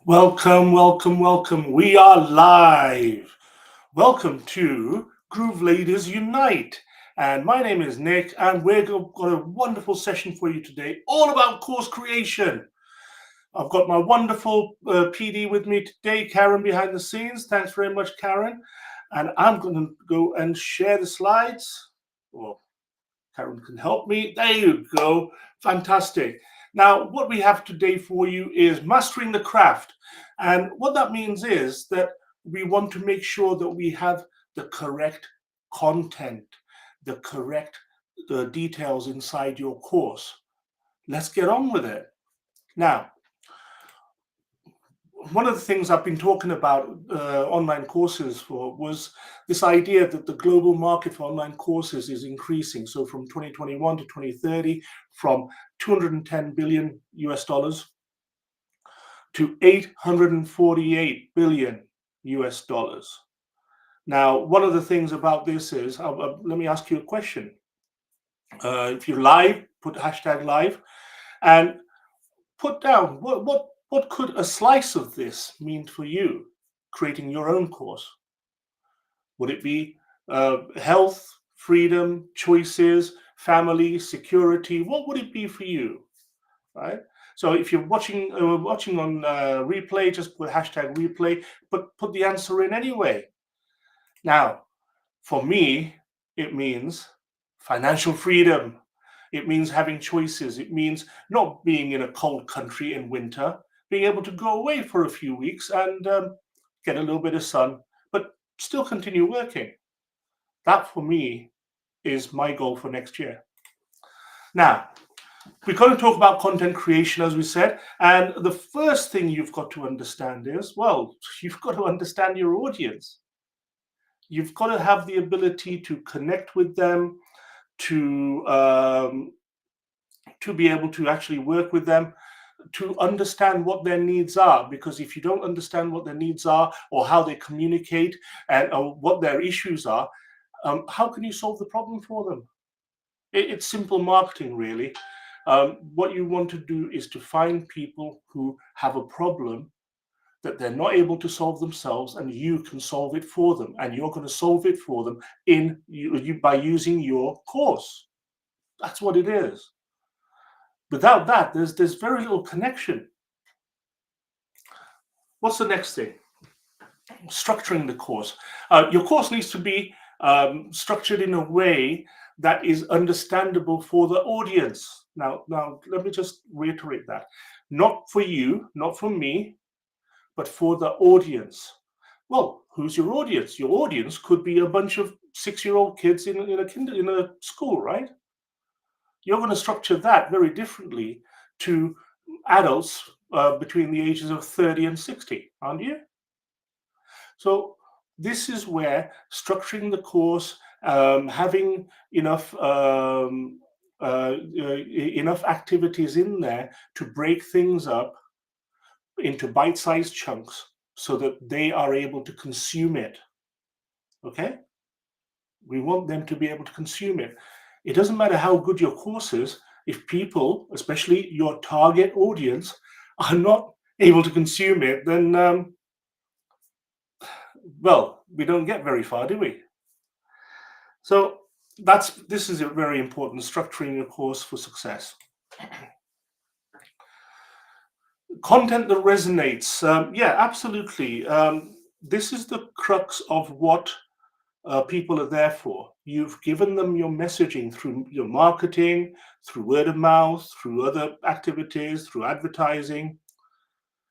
Welcome, welcome, welcome. We are live. Welcome to Groove Ladies Unite. And my name is Nick, and got a wonderful session for you today, all about course creation. I've got my wonderful PD with me today, Karen, behind the scenes. Thanks very much, Karen. And I'm going to go and share the slides. Well, Karen can help me. There you go. Fantastic. Now, what we have today for you is mastering the craft. And what that means is that we want to make sure that we have the correct content, the correct details inside your course. Let's get on with it. Now, one of the things I've been talking about online courses for was this idea that the global market for online courses is increasing. So from 2021 to 2030, from 210 billion US dollars to 848 billion US dollars. Now, one of the things about this is, let me ask you a question. If you're live, put hashtag live and put down what could a slice of this mean for you creating your own course. Would it be health, freedom, choices, family, security? What would it be for you, right? So if you're watching on replay, just put hashtag replay, but put the answer in anyway. Now, for me, it means financial freedom. It means having choices. It means not being in a cold country in winter, being able to go away for a few weeks and get a little bit of sun, but still continue working. That for me is my goal for next year. Now, we're going to talk about content creation, as we said. And the first thing you've got to understand is, well, you've got to understand your audience. You've got to have the ability to connect with them, to be able to actually work with them, to understand what their needs are. Because if you don't understand what their needs are, or how they communicate, and or what their issues are, how can you solve the problem for them? It's simple marketing, really. What you want to do is to find people who have a problem that they're not able to solve themselves, and you can solve it for them, and you're going to solve it for them by using your course. That's what it is. Without that, there's very little connection. What's the next thing? Structuring the course. Your course needs to be structured in a way that is understandable for the audience. Now, let me just reiterate that. Not for you, not for me, but for the audience. Well, who's your audience? Your audience could be a bunch of 6-year-old kids in a school, right? You're going to structure that very differently to adults between the ages of 30 and 60, aren't you? So this is where structuring the course, having enough activities in there to break things up into bite-sized chunks so that they are able to consume it. Okay? We want them to be able to consume it. It doesn't matter how good your course is, if people, especially your target audience, are not able to consume it, then well, we don't get very far, do we? So this is a very important, structuring your course for success. Content that resonates. Yeah, absolutely. This is the crux of what people are there for. You've given them your messaging through your marketing, through word of mouth, through other activities, through advertising,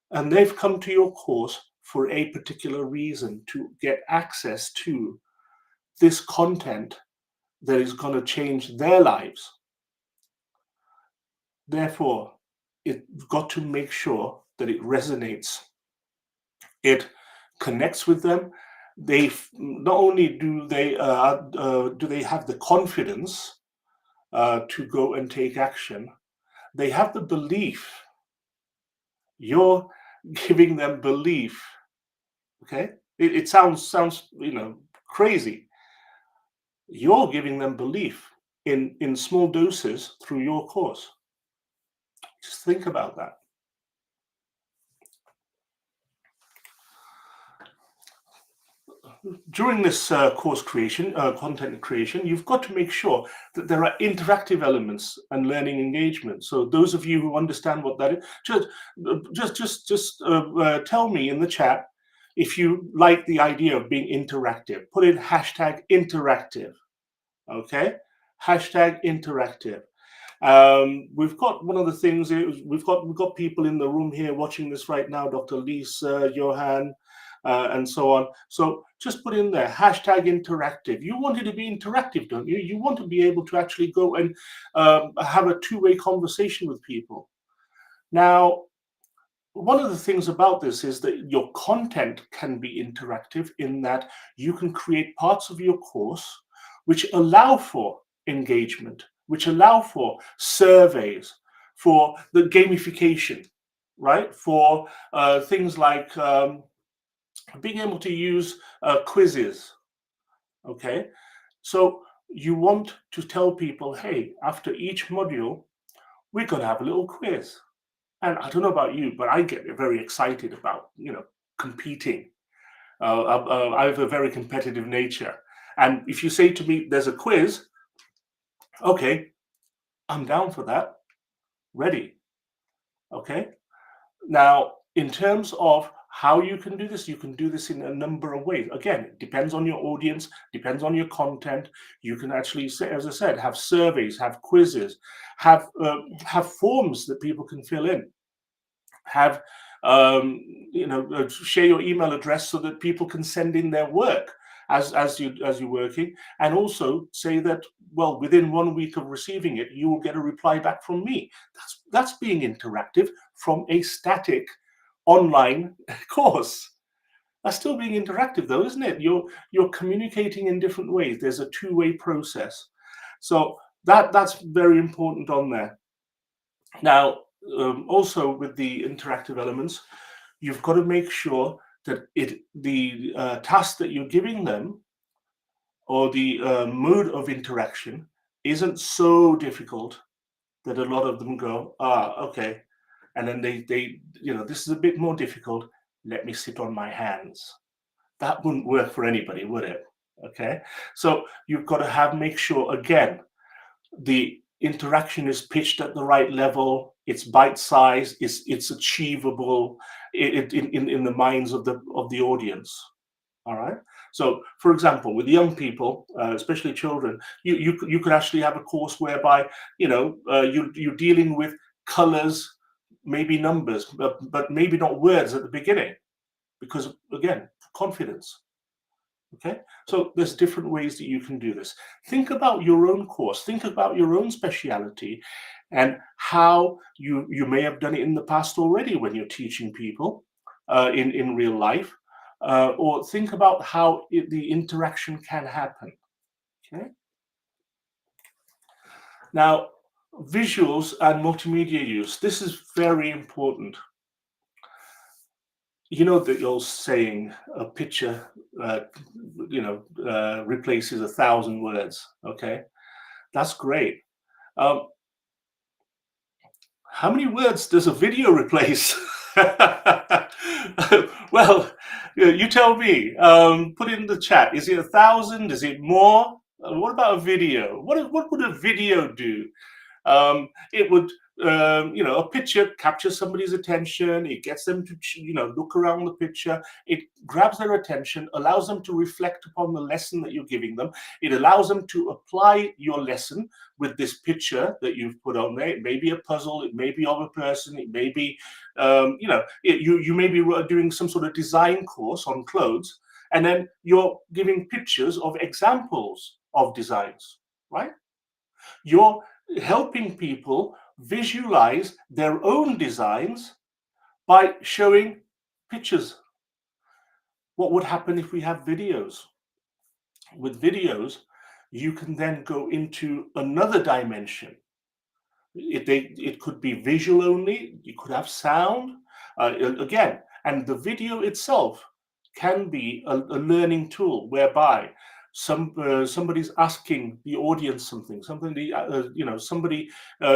and they've come to your course for a particular reason, to get access to this content that is going to change their lives. Therefore, you've got to make sure that it resonates. It connects with them. They not only do they have the confidence to go and take action, they have the belief. You're giving them belief. Okay, it sounds crazy. You're giving them belief in small doses through your course. Just think about that. during this course creation, content creation, you've got to make sure that there are interactive elements and learning engagement. So those of you who understand what that is, just tell me in the chat if you like the idea of being interactive. Put in hashtag interactive. Okay, hashtag interactive. We've got one of the things. We've got people in the room here watching this right now. Dr. Lisa, Johan, and so on. So just put in there hashtag interactive. You want it to be interactive, don't you? You want to be able to actually go and have a two-way conversation with people. Now, one of the things about this is that your content can be interactive in that you can create parts of your course which allow for engagement, which allow for surveys, for the gamification, right? For things like being able to use quizzes, okay? So you want to tell people, hey, after each module, we're going to have a little quiz. And I don't know about you, but I get very excited about, competing. I have a very competitive nature. And if you say to me, there's a quiz, okay, I'm down for that. Ready. Okay. Now, in terms of how you can do this in a number of ways. Again, it depends on your audience, depends on your content. You can actually, as I said, have surveys, have quizzes, have forms that people can fill in, have share your email address so that people can send in their work as you're working, and also say that, well, within 1 week of receiving it, you will get a reply back from me. That's being interactive from a static online course. That's still being interactive, though, isn't it? You're communicating in different ways. There's a two-way process. So that's very important on there. Now, also with the interactive elements, you've got to make sure that the task that you're giving them, or the mode of interaction, isn't so difficult that a lot of them go, okay, and then they this is a bit more difficult. Let me sit on my hands. That wouldn't work for anybody, would it? Okay, so you've got to make sure, again, the interaction is pitched at the right level. It's bite size. It's achievable in the minds of the audience. All right. So, for example, with young people, especially children, you could actually have a course whereby you're dealing with colors, maybe numbers, but maybe not words at the beginning, because again, confidence. Okay, so there's different ways that you can do this. Think about your own course, think about your own speciality, and how you may have done it in the past already when you're teaching people in real life, or think about how the interaction can happen. Okay, now visuals and multimedia use, this is very important. You know the old saying, a picture replaces 1,000 words. Okay, that's great. How many words does a video replace? Well, you tell me. Put it in the chat. Is it 1,000? Is it more? What about a video? What would a video do? It would, a picture captures somebody's attention. It gets them to, look around the picture. It grabs their attention, allows them to reflect upon the lesson that you're giving them. It allows them to apply your lesson with this picture that you've put on there. It may be a puzzle. It may be of a person. It may be, you may be doing some sort of design course on clothes, and then you're giving pictures of examples of designs, right? You're helping people visualize their own designs by showing pictures. What would happen if we have videos? With videos, you can then go into another dimension. It could be visual only, you could have sound, again, and the video itself can be a learning tool whereby somebody's asking the audience something, somebody,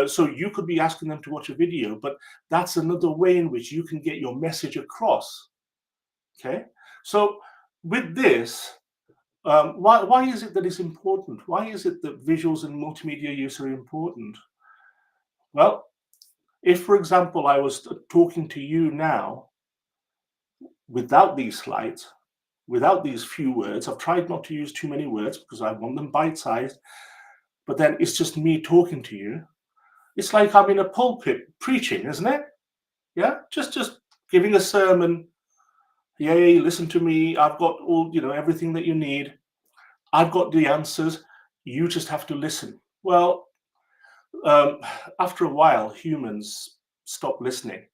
so you could be asking them to watch a video, but that's another way in which you can get your message across. Okay, so With this, why is it that it's important? Why is it that visuals and multimedia use are important? Well, if, for example, I was talking to you now without these slides, without these few words, I've tried not to use too many words because I want them bite-sized, but then it's just me talking to you. It's like I'm in a pulpit preaching, isn't it? Yeah, just giving a sermon. Yay, listen to me. I've got all, everything that you need. I've got the answers. You just have to listen. Well, um, after a while, humans stop listening.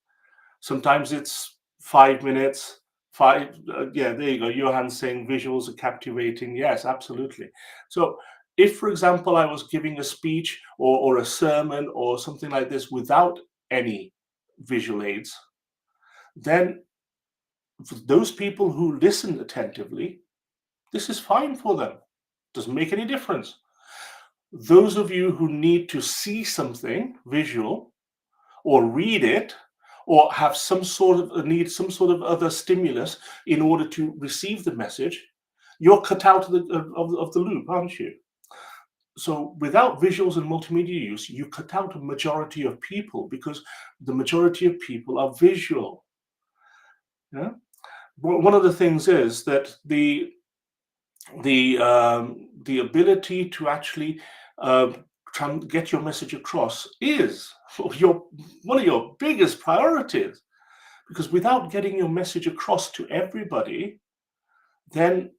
Sometimes it's 5 minutes. Yeah, there you go. Johan saying visuals are captivating. Yes, absolutely. So, if, for example, I was giving a speech or a sermon or something like this without any visual aids, then for those people who listen attentively, this is fine for them. Doesn't make any difference. Those of you who need to see something visual or read it or have some sort of need some sort of other stimulus in order to receive the message, you're cut out of the loop, aren't you? So without visuals and multimedia use, you cut out a majority of people because the majority of people are visual. Yeah? One of the things is that the ability to actually get your message across is your one of your biggest priorities, because without getting your message across to everybody, then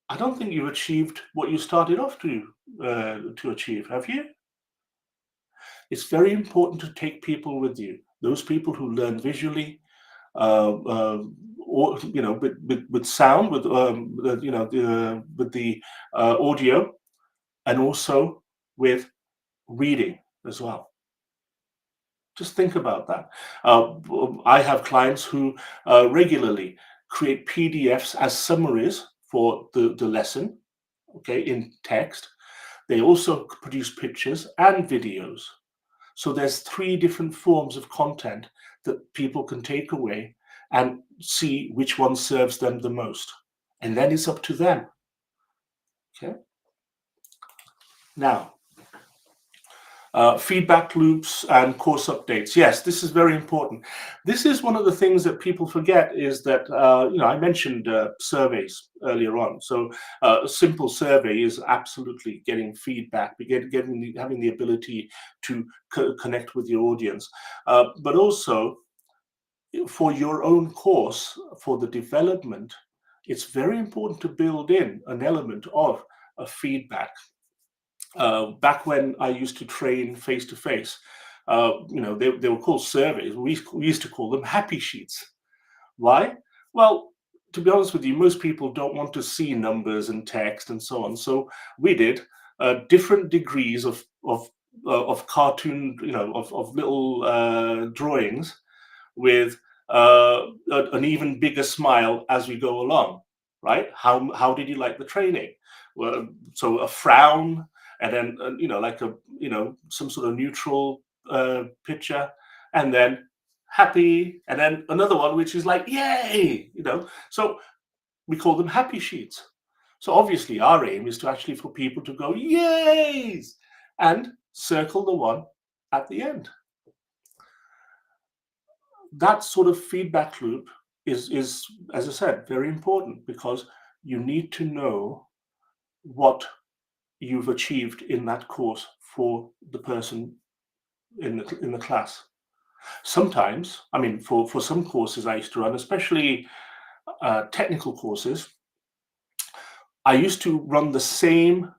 I don't think you've achieved what you started off to achieve, have you? It's very important to take people with you, those people who learn visually, uh, uh, or with sound, with the audio, and also with reading as well. Just think about that. I have clients who regularly create PDFs as summaries for the lesson, okay, in text. They also produce pictures and videos. So there's 3 different forms of content that people can take away and see which one serves them the most. And then it's up to them. Okay. Now, feedback loops and course updates. Yes, this is very important. This is one of the things that people forget, is that, I mentioned surveys earlier on. So a simple survey is absolutely getting feedback, having the ability to connect with your audience. But also for your own course, for the development, it's very important to build in an element of a feedback. Back when I used to train face to face, they were called surveys. We used to call them happy sheets. Why? Well, to be honest with you, most people don't want to see numbers and text and so on. So we did different degrees of cartoon, of little drawings with an even bigger smile as we go along. Right? How did you like the training? Well, so a frown, and then like some sort of neutral picture, and then happy, and then another one which is like yay. So we call them happy sheets. So obviously our aim is to actually for people to go yays and circle the one at the end. That sort of feedback loop is, as I said, very important, because you need to know what you've achieved in that course for the person in the class. Sometimes, I mean, for some courses I used to run, especially technical courses, I used to run the same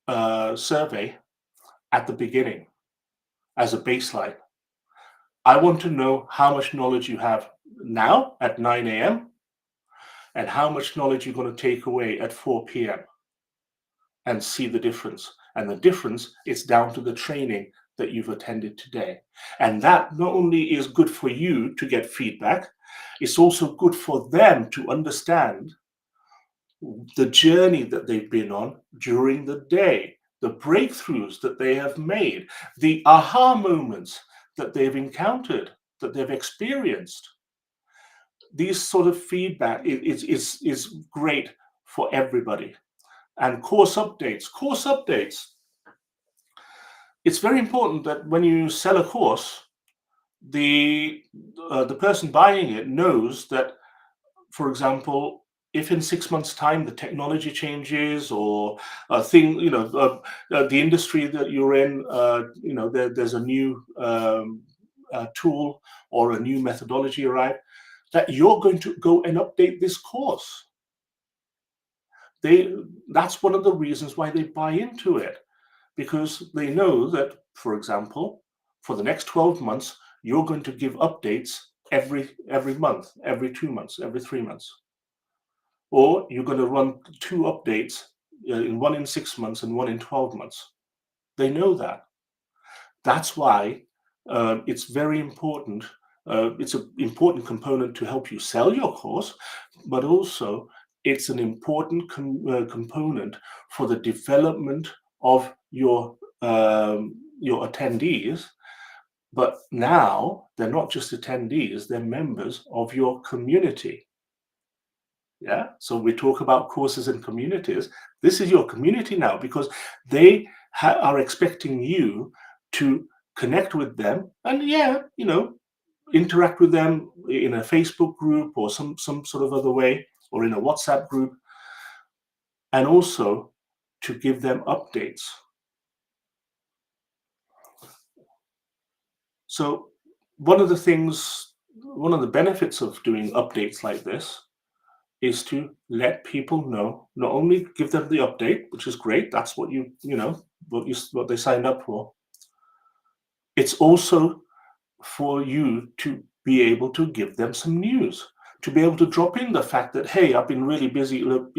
survey at the beginning as a baseline. I want to know how much knowledge you have now at 9 a.m. and how much knowledge you're going to take away at 4 p.m. and see the difference. And the difference is down to the training that you've attended today. And that not only is good for you to get feedback, it's also good for them to understand the journey that they've been on during the day, the breakthroughs that they have made, the aha moments that they've encountered, that they've experienced. these sort of feedback is great for everybody. And course updates. It's very important that when you sell a course, the person buying it knows that, for example, if in 6 months' time the technology changes, or a thing, the industry that you're in, there's a new tool or a new methodology arrive, that you're going to go and update this course. That's one of the reasons why they buy into it, because they know that, for example, for the next 12 months, you're going to give updates every month, every 2 months, every 3 months. Or you're going to run 2 updates, one in 6 months and one in 12 months. They know that. That's why it's very important. It's an important component to help you sell your course, but also it's an important component for the development of your attendees. But now they're not just attendees, they're members of your community. Yeah, so we talk about courses and communities. This is your community now, because they are expecting you to connect with them and interact with them in a Facebook group or some sort of other way, or in a WhatsApp group, and also to give them updates. So one of the benefits of doing updates like this is to let people know, not only give them the update, which is great, that's what what they signed up for. It's also for you to be able to give them some news, to be able to drop in the fact that, hey, I've been really busy, I've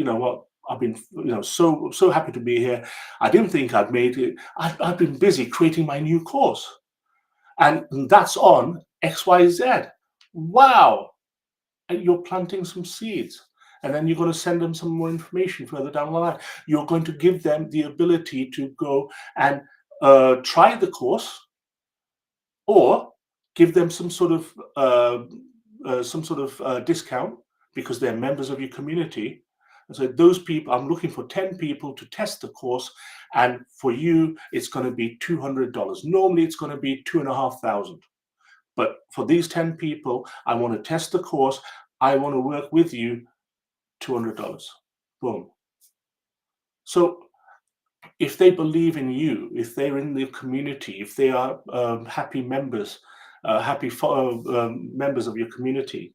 been so happy to be here. I didn't think I'd made it. I've been busy creating my new course, and that's on XYZ. Wow. And you're planting some seeds. And then you're going to send them some more information further down the line. You're going to give them the ability to go and try the course, or give them some sort of discount because they're members of your community. And so those people, I'm looking for 10 people to test the course, and for you, it's going to be $200. Normally, it's going to be $2,500. But for these 10 people, I want to test the course. I want to work with you, $200. Boom. So if they believe in you, if they're in the community, if they are happy members, members of your community,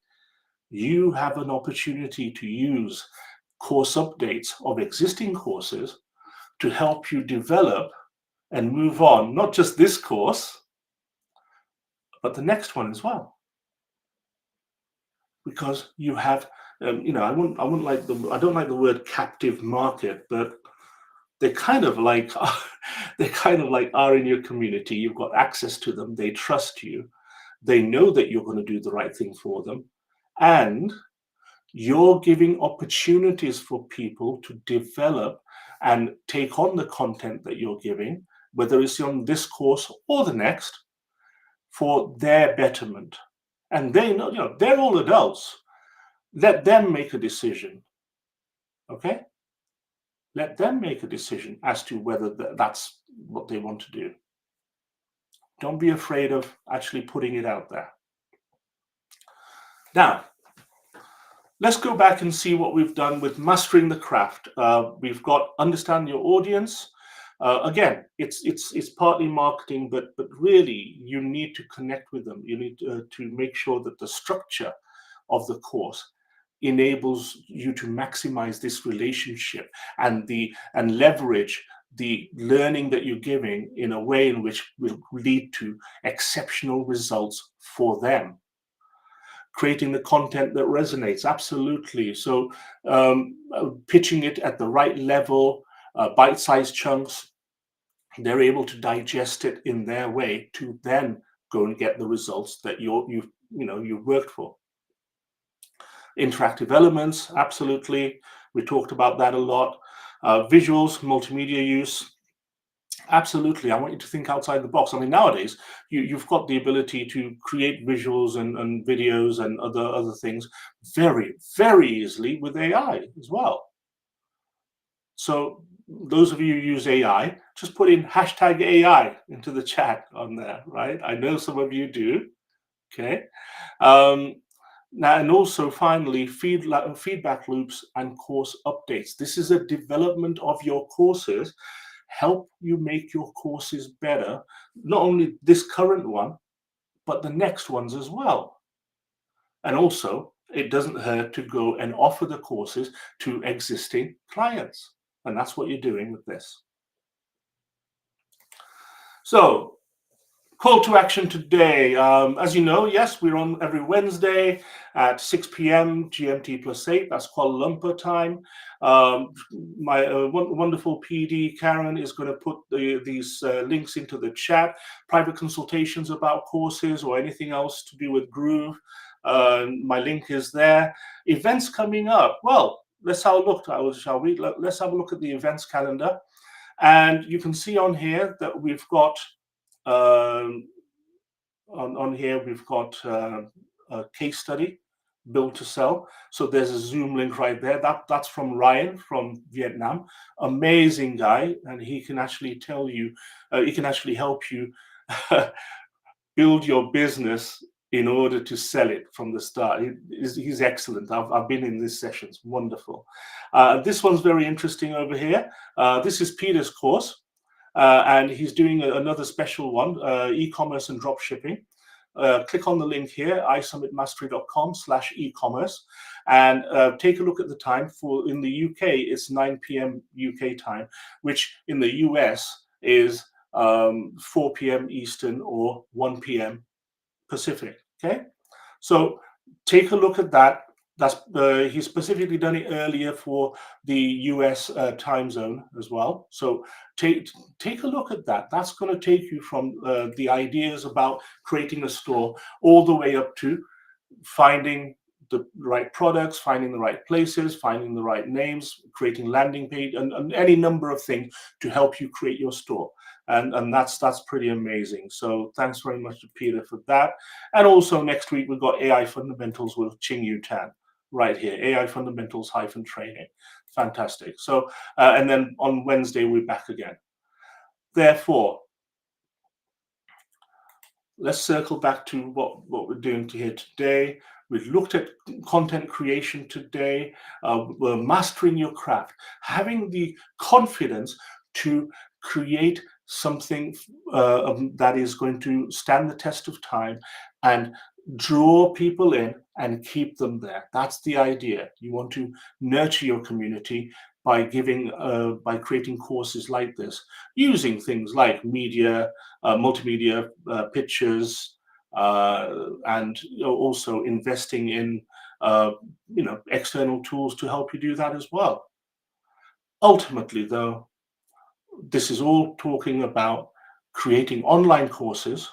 you have an opportunity to use course updates of existing courses to help you develop and move on, not just this course, but the next one as well. Because you have, I don't like the word captive market, but they kind of like are in your community. You've got access to them. They trust you. They know that you're going to do the right thing for them, and you're giving opportunities for people to develop and take on the content that you're giving, whether it's on this course or the next, for their betterment. And they know, they're all adults. Let them make a decision. Okay? Let them make a decision as to whether that's what they want to do. Don't be afraid of actually putting it out there. Now, let's go back and see what we've done with mastering the craft. We've got understand your audience. Again, it's partly marketing, but really you need to connect with them. You need to make sure that the structure of the course enables you to maximize this relationship and leverage the learning that you're giving in a way in which will lead to exceptional results for them. Creating the content that resonates, absolutely. So pitching it at the right level, bite-sized chunks, they're able to digest it in their way to then go and get the results that you've worked for. Interactive elements, absolutely. We talked about that a lot. Visuals, multimedia use, Absolutely. I want you to think outside the box. I mean, nowadays you've got the ability to create visuals and videos and other things very, very easily with AI as well. So those of you who use AI, just put in hashtag AI into the chat on there, right? I know some of you do. Okay. Um, Now, and also finally, feedback loops and course updates. This is a development of your courses, help you make your courses better, not only this current one, but the next ones as well. And also, it doesn't hurt to go and offer the courses to existing clients. And that's what you're doing with this. So, call to action today. As you know, yes, we're on every Wednesday at 6 p.m. GMT plus 8. That's Kuala Lumpur time. My wonderful PD, Karen, is going to put these links into the chat. Private consultations about courses or anything else to do with Groove. My link is there. Events coming up. Well, let's have a look, shall we? Let's have a look at the events calendar. And you can see on here that we've got on here we've got a case study, build to sell. So there's a Zoom link right there. That's from Ryan from Vietnam. Amazing guy, and he can actually tell you, he can actually help you build your business in order to sell it from the start. He's excellent. I've been in these sessions. Wonderful. This one's very interesting over here. This is Peter's course. And he's doing another special one, e-commerce and drop shipping. Click on the link here, isummitmastery.com/e-commerce, and take a look at the time. For in the UK, it's 9 p.m. UK time, which in the US is 4 p.m. Eastern or 1 p.m. Pacific. Okay, so take a look at that. That's he's specifically done it earlier for the US time zone as well. So take a look at that. That's going to take you from the ideas about creating a store all the way up to finding the right products, finding the right places, finding the right names, creating landing page, and any number of things to help you create your store. And that's pretty amazing. So thanks very much to Peter for that. And also next week we've got AI fundamentals with Ching Yu Tan right here, AI fundamentals -training. Fantastic. So and then on Wednesday we're back again. Therefore, let's circle back to what we're doing here today. We've looked at content creation today. We're mastering your craft, having the confidence to create something that is going to stand the test of time and draw people in and keep them there. That's the idea. You want to nurture your community by creating courses like this, using things like media, multimedia, pictures, and also investing in external tools to help you do that as well. Ultimately, though, this is all talking about creating online courses.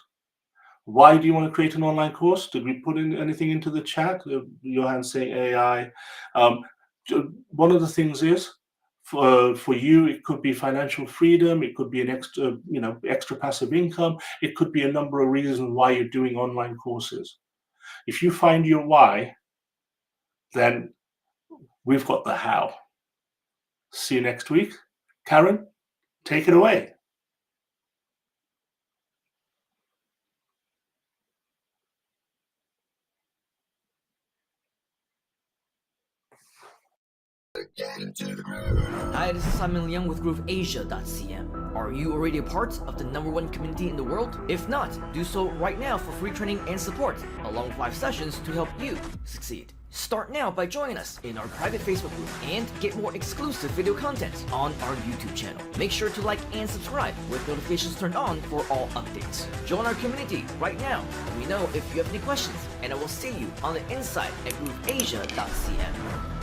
Why do you want to create an online course? Did we put in anything into the chat? Johan saying AI. One of the things is for you, it could be financial freedom. It could be an extra passive income. It could be a number of reasons why you're doing online courses. If you find your why, then we've got the how. See you next week. Karen, take it away. Hi, this is Simon Liang with GrooveAsia.cm. Are you already a part of the #1 community in the world? If not, do so right now for free training and support, along with live sessions to help you succeed. Start now by joining us in our private Facebook group and get more exclusive video content on our YouTube channel. Make sure to like and subscribe with notifications turned on for all updates. Join our community right now. Let me know if you have any questions, and I will see you on the inside at GrooveAsia.cm.